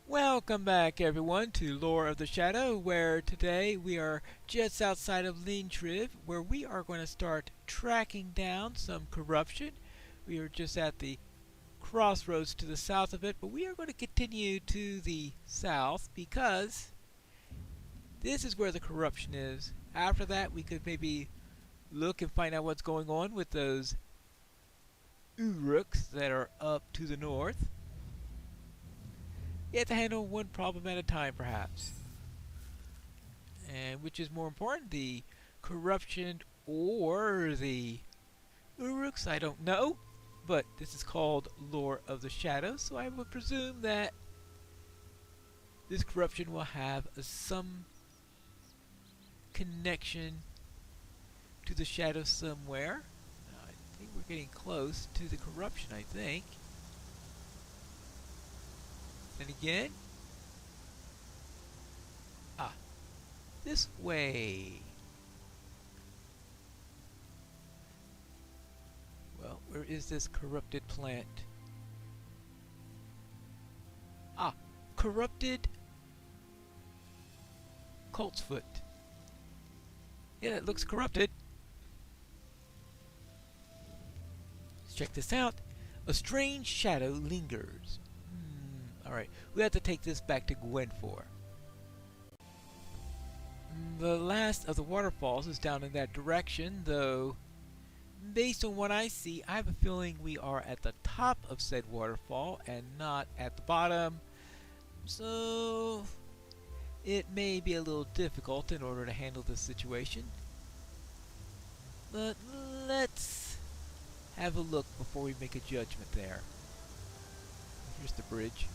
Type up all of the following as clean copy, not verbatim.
Welcome back, everyone, to Lore of the Shadow, where today we are just outside of Lintriv, where we are going to start tracking down some corruption. We are just at the crossroads to the south of it, but we are going to continue to the south because this is where the corruption is. After that, we could maybe look and find out what's going on with those uruks that are up to the north. You have to handle one problem at a time, perhaps. And which is more important, the corruption or the uruks? I don't know. But this is called Lore of the Shadow, so I would presume that this corruption will have some connection to the shadow somewhere. I think we're getting close to the corruption, I think. And again, this way. Well, where is this corrupted plant? Corrupted colt's foot. Yeah, it looks corrupted. Let's check this out. A strange shadow lingers. Alright, we have to take this back to Gwenfor. The last of the waterfalls is down in that direction, though based on what I see, I have a feeling we are at the top of said waterfall and not at the bottom. So it may be a little difficult in order to handle this situation. But let's have a look before we make a judgment there. Here's the bridge.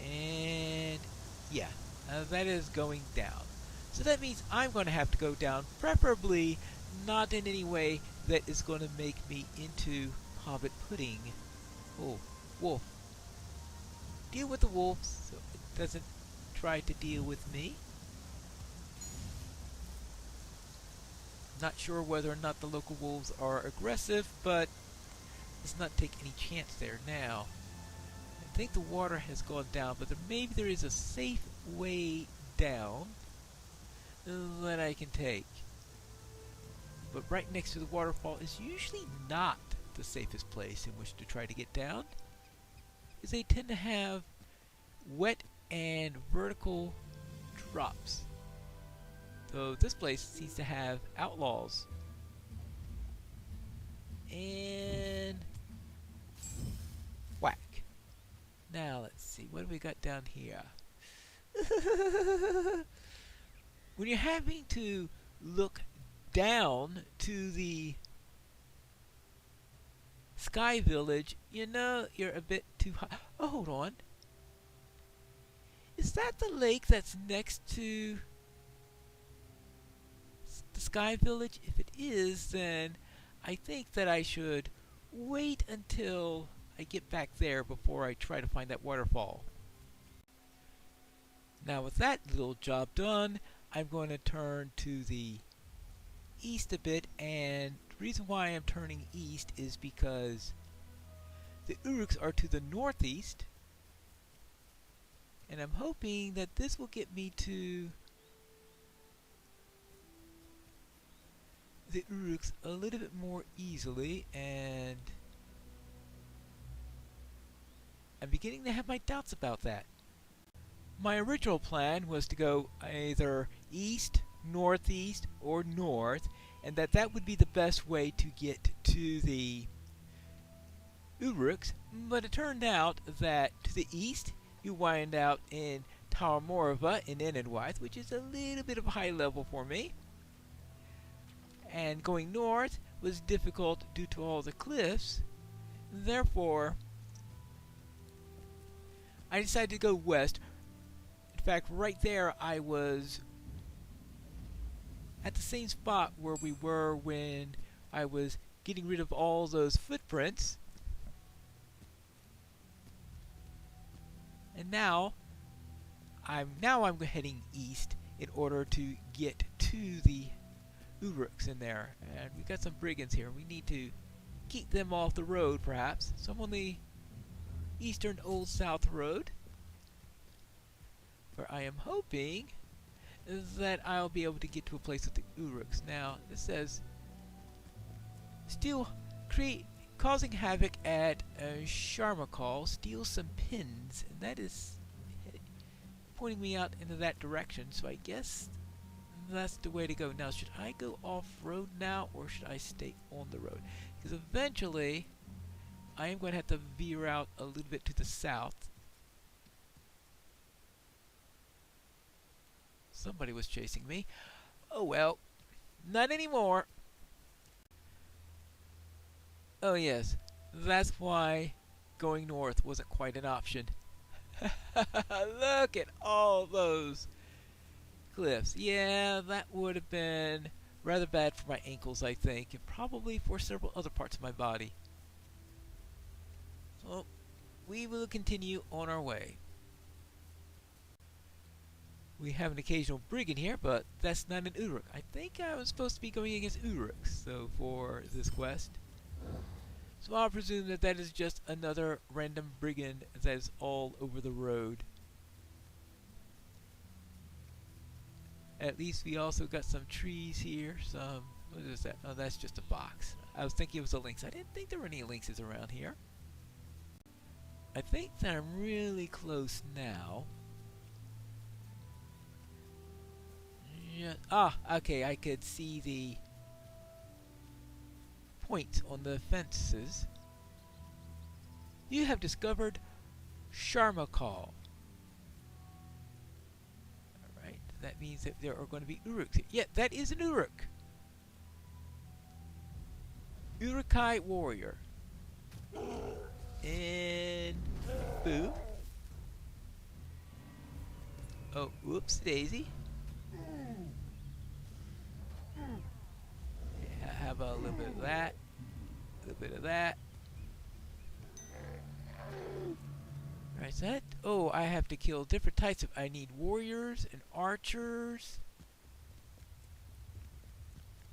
And yeah, that is going down. So that means I'm going to have to go down, preferably not in any way that is going to make me into hobbit pudding. Oh, wolf. Deal with the wolf so it doesn't try to deal with me. Not sure whether or not the local wolves are aggressive, but let's not take any chance there now. I think the water has gone down, but maybe there is a safe way down that I can take. But right next to the waterfall is usually not the safest place in which to try to get down, because they tend to have wet and vertical drops. Though this place seems to have outlaws. And whack. Now let's see, what do we got down here? When you're having to look down to the Sky Village, you know you're a bit too high. Oh, hold on. Is that the lake that's next to the Sky Village? If it is, then I think that I should wait until I get back there before I try to find that waterfall. Now with that little job done, I'm going to turn to the east a bit, and the reason why I'm turning east is because the uruks are to the northeast, and I'm hoping that this will get me to the uruks a little bit more easily, and I'm beginning to have my doubts about that. My original plan was to go either east, northeast, or north, and that would be the best way to get to the uruks, but it turned out that to the east you wind out in Tower Morava in Enenwythe, which is a little bit of a high level for me, and going north was difficult due to all the cliffs. Therefore I decided to go west. In fact, right there I was at the same spot where we were when I was getting rid of all those footprints. And now I'm heading east in order to get to the uruks in there. And we got some brigands here. We need to keep them off the road, perhaps. So I'm only eastern Old South Road, where I am hoping that I'll be able to get to a place with the uruks. Now, it says, causing havoc at Sharmokal, steal some pins, and that is pointing me out into that direction, so I guess that's the way to go. Now, should I go off-road now, or should I stay on the road? Because eventually, I am going to have to veer out a little bit to the south. Somebody was chasing me. Oh well, not anymore. Oh yes, that's why going north wasn't quite an option. Look at all those cliffs. Yeah, that would have been rather bad for my ankles, I think, and probably for several other parts of my body. So, we will continue on our way. We have an occasional brigand here, but that's not an uruk. I think I was supposed to be going against uruks, so for this quest. So I'll presume that that is just another random brigand that is all over the road. At least we also got some trees here, some... What is that? Oh, that's just a box. I was thinking it was a lynx. I didn't think there were any lynxes around here. I think that I'm really close now. Yeah, okay, I could see the points on the fences. You have discovered Sharmokal. Alright, that means that there are going to be uruks here. Yeah, that is an uruk. Urukai warrior. And boom. Oh, whoops, daisy. Yeah, have a little bit of that. A little bit of that. Right, so that. Oh, I have to kill different types of. I need warriors and archers.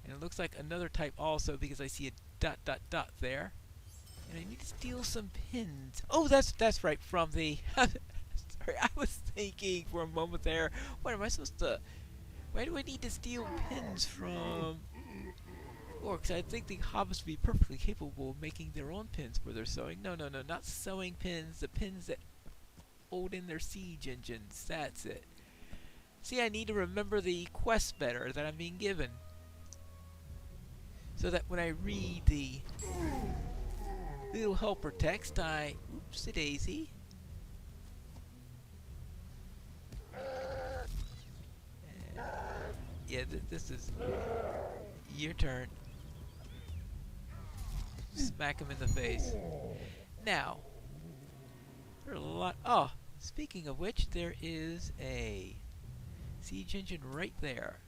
And it looks like another type also because I see a dot dot dot there. And I need to steal some pins. Oh, that's right, from the... Sorry, I was thinking for a moment there, what am I supposed to... Why do I need to steal pins from orcs? I think the hobbits would be perfectly capable of making their own pins for their sewing. No, not sewing pins. The pins that hold in their siege engines. That's it. See, I need to remember the quest better that I'm being given. So that when I read the little helper text, oopsie-daisy. Yeah, this is your turn. Smack him in the face. Now, there are a lot... Oh, speaking of which, there is a siege engine right there.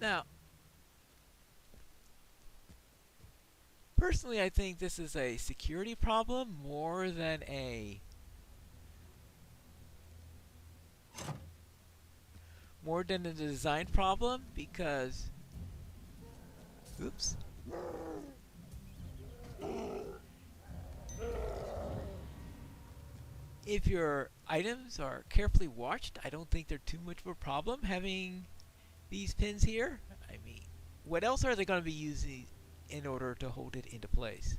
Now, personally, I think this is a security problem more than a design problem because oops. If your items are carefully watched, I don't think they're too much of a problem having these pins here. I mean, what else are they going to be using in order to hold it into place?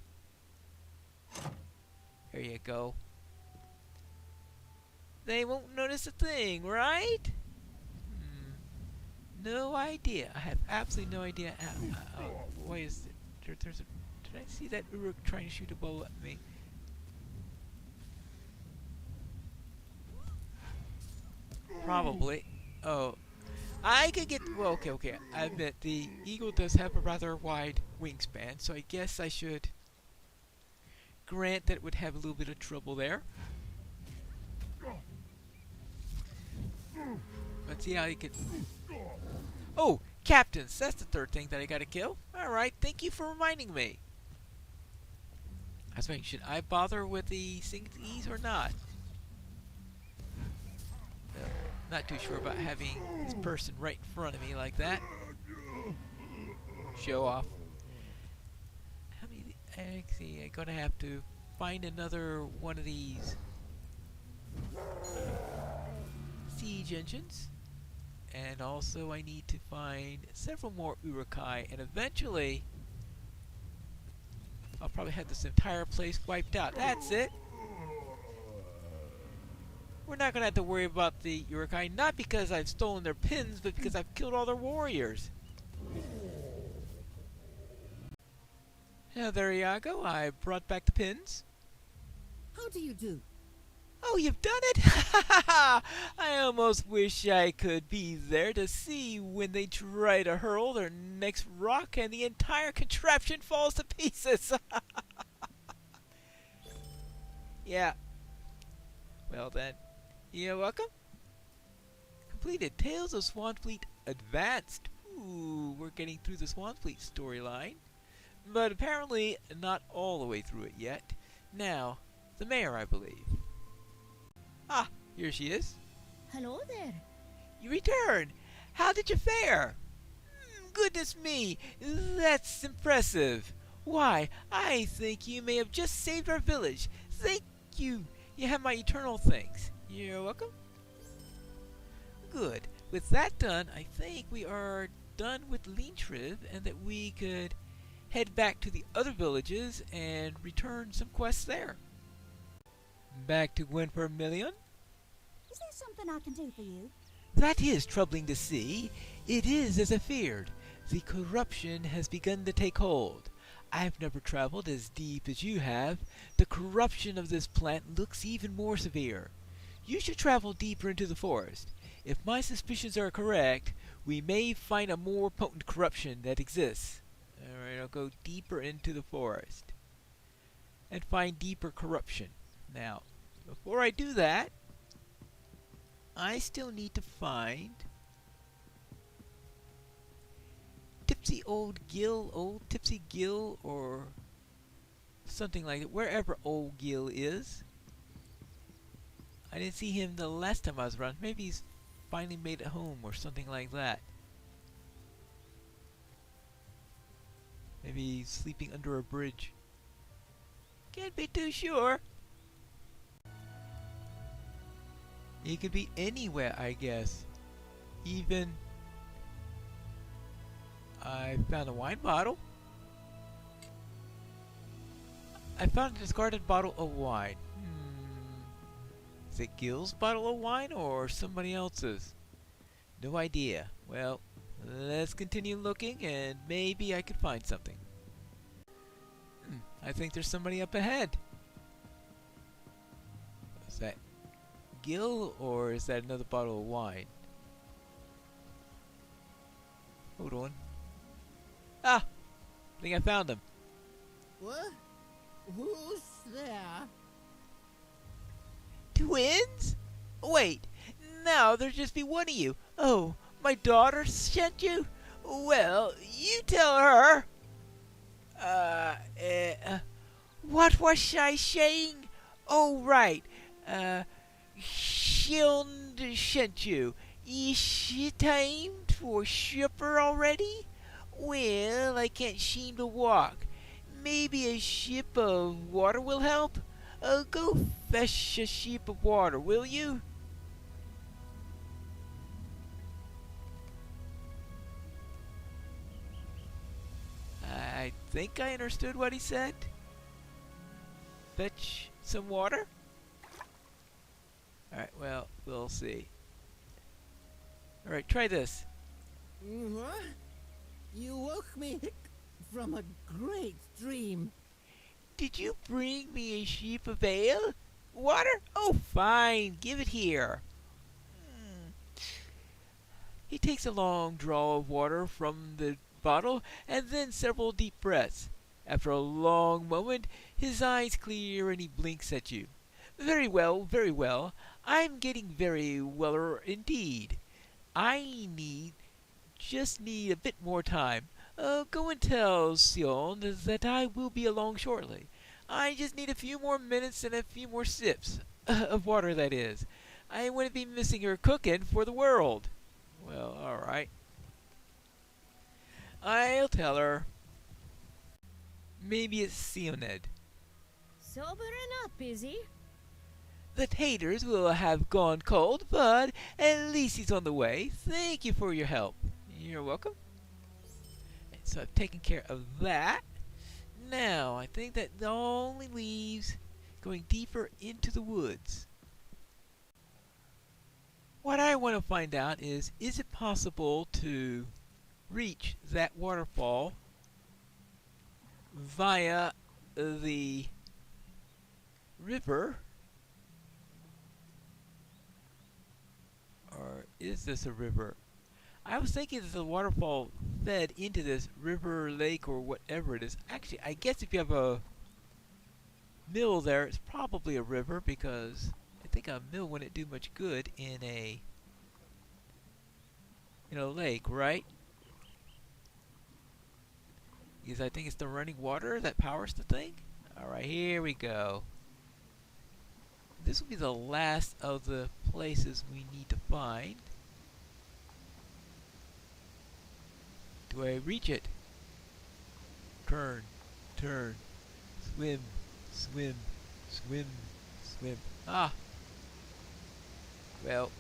There you go. They won't notice a thing, right? No idea. I have absolutely no idea. Why is it? Did I see that uruk trying to shoot a bow at me? Probably. Oh. I could get... Well, okay. I admit, the eagle does have a rather wide wingspan, so I guess I should grant that it would have a little bit of trouble there. Let's see how he could... Oh! Captains! That's the third thing that I gotta kill. Alright, thank you for reminding me. I was thinking, should I bother with the these or not? Not too sure about having this person right in front of me like that. Show off. Actually, I'm gonna have to find another one of these siege engines. And also I need to find several more urukai, and eventually I'll probably have this entire place wiped out. That's it. We're not gonna have to worry about the urukai, not because I've stolen their pins, but because I've killed all their warriors. Now there you go. I brought back the pins. How do you do? Oh, you've done it? I almost wish I could be there to see when they try to hurl their next rock and the entire contraption falls to pieces. Yeah. Well then, you're welcome. Completed Tales of Swanfleet Advanced. Ooh, we're getting through the Swanfleet storyline. But apparently not all the way through it yet. Now, the mayor, I believe. Ah, here she is. Hello there. You returned. How did you fare? Goodness me, that's impressive. Why, I think you may have just saved our village. Thank you. You have my eternal thanks. You're welcome. Good. With that done, I think we are done with Leantrib, and that we could head back to the other villages and return some quests there. Back to Winvermillion. Is there something I can do for you? That is troubling to see. It is as I feared. The corruption has begun to take hold. I've never traveled as deep as you have. The corruption of this plant looks even more severe. You should travel deeper into the forest. If my suspicions are correct, we may find a more potent corruption that exists. Alright, I'll go deeper into the forest and find deeper corruption. Now, before I do that, I still need to find old Tipsy Gil, or something like it, wherever old Gil is. I didn't see him the last time I was around. Maybe he's finally made it home or something like that. Maybe he's sleeping under a bridge. Can't be too sure. He could be anywhere, I guess. Even... I found a wine bottle. I found a discarded bottle of wine. Is it Gil's bottle of wine or somebody else's? No idea. Well, let's continue looking and maybe I could find something. I think there's somebody up ahead. Is that Gil or is that another bottle of wine? Hold on. Ah! I think I found him. What? Who's there? Twins? Wait, now there'd just be one of you. Oh, my daughter sent you? Well, you tell her. What was I saying? Oh, right. She'll sent you. Is it time for supper already? Well, I can't seem to walk. Maybe a ship of water will help? Go fetch a sheep of water, will you? I think I understood what he said. Fetch some water? Alright, well, we'll see. Alright, try this. What? You woke me from a great dream. Did you bring me a sheep of ale? Water? Oh, fine. Give it here. He takes a long draw of water from the bottle and then several deep breaths. After a long moment, his eyes clear and he blinks at you. Very well, very well. I'm getting very weller indeed. I just need a bit more time. Go and tell Sion that I will be along shortly. I just need a few more minutes and a few more sips of water, that is. I wouldn't be missing her cooking for the world. Well, alright. I'll tell her. Maybe it's Sioned. Sobering up, is he? The taters will have gone cold, but at least he's on the way. Thank you for your help. You're welcome. And so I've taken care of that. Now, I think that only leaves going deeper into the woods. What I want to find out is it possible to reach that waterfall via the river? Or is this a river? I was thinking that the waterfall fed into this river, lake, or whatever it is. Actually, I guess if you have a mill there, it's probably a river, because I think a mill wouldn't do much good in a lake, right? Because I think it's the running water that powers the thing. Alright, here we go. This will be the last of the places we need to find. Do I reach it? Turn, turn, swim, swim, swim, swim. Ah! Well,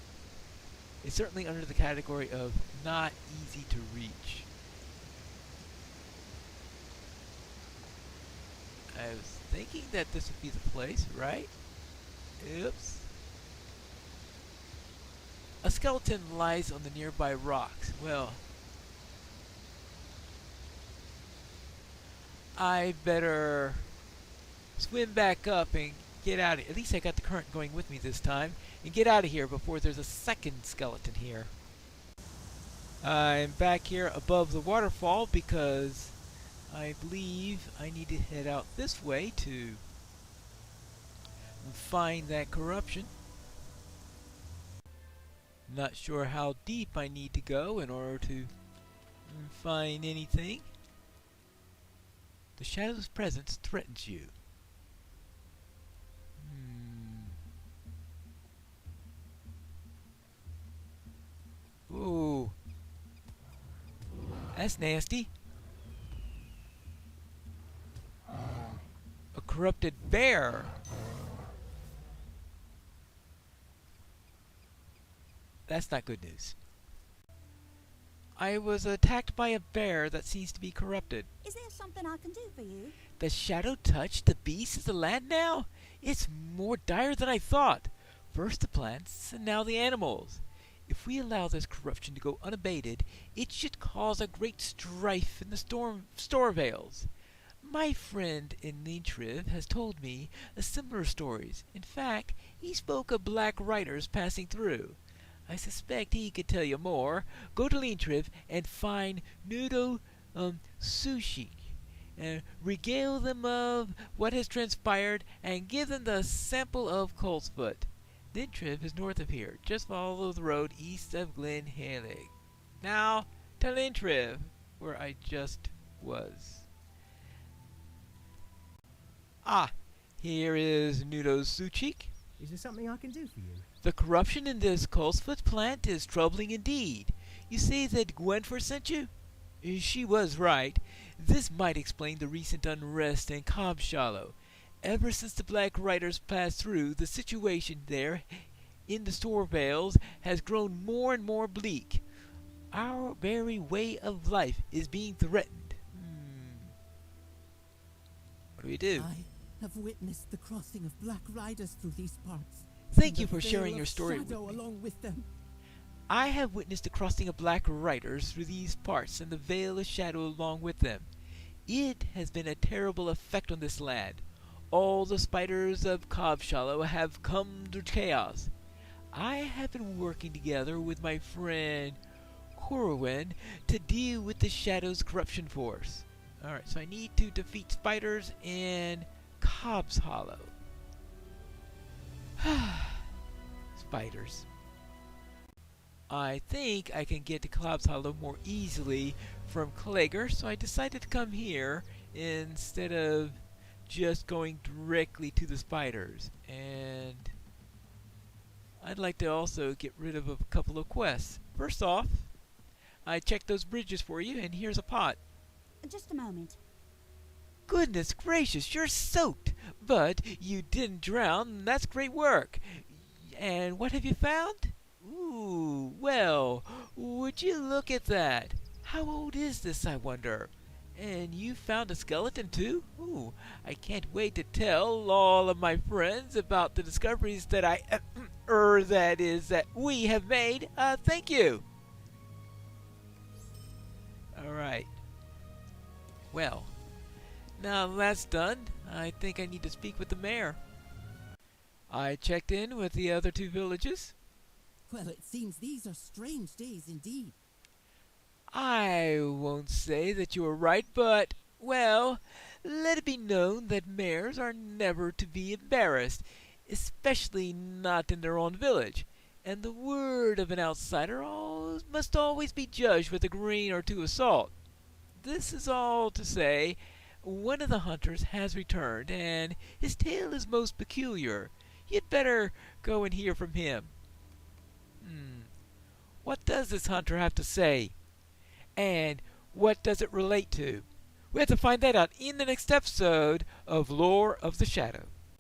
it's certainly under the category of not easy to reach. I was thinking that this would be the place, right? Oops. A skeleton lies on the nearby rocks. Well, I better swim back up and get out of here. At least I got the current going with me this time. And get out of here before there's a second skeleton here. I'm back here above the waterfall because I believe I need to head out this way to find that corruption. Not sure how deep I need to go in order to find anything. The shadow's presence threatens you. Ooh. That's nasty. A corrupted bear. That's not good news. I was attacked by a bear that seems to be corrupted. Is there something I can do for you? The shadow touched the beasts of the land now? It's more dire than I thought. First the plants, and now the animals. If we allow this corruption to go unabated, it should cause a great strife in the Storvales. My friend in Lintriv has told me similar stories. In fact, he spoke of black riders passing through. I suspect he could tell you more. Go to Lintriv and find Nudo Sushi, and regale them of what has transpired, and give them the sample of Colesfoot. Lintriv is north of here. Just follow the road east of Glen Halig. Now to Lintriv, where I just was. Ah, here is Nudo's Suchik. Is there something I can do for you? The corruption in this Colesfoot plant is troubling indeed. You say that Gwenfor sent you? She was right. This might explain the recent unrest in Cobshallow. Ever since the Black Riders passed through, the situation there in the Storvales has grown more and more bleak. Our very way of life is being threatened. What do we do? I have witnessed the crossing of Black Riders through these parts. Thank and you the for sharing veil your of story with shadow me. along with them. I have witnessed the crossing of Black Riders through these parts, and the veil of shadow along with them. It has been a terrible effect on this land. All the spiders of Cobshallow have come to chaos. I have been working together with my friend Corwin to deal with the Shadow's corruption force. Alright, so I need to defeat spiders in Cobb's Hollow. Spiders. I think I can get to Cobb's Hollow more easily from Klager, so I decided to come here instead of just going directly to the spiders. And I'd like to also get rid of a couple of quests. First off, I checked those bridges for you, and here's a pot. Just a moment. Goodness gracious, you're soaked, but you didn't drown. That's great work. And what have you found? Ooh, well, would you look at that? How old is this, I wonder? And you found a skeleton too? Ooh, I can't wait to tell all of my friends about the discoveries that that we have made. Thank you. All right. Well, now that's done, I think I need to speak with the mayor. I checked in with the other two villages. Well, it seems these are strange days indeed. I won't say that you are right, but, well, let it be known that mayors are never to be embarrassed, especially not in their own village, and the word of an outsider must always be judged with a grain or two of salt. This is all to say, one of the hunters has returned, and his tale is most peculiar. You'd better go and hear from him. What does this hunter have to say? And what does it relate to? We have to find that out in the next episode of Lore of the Shadow.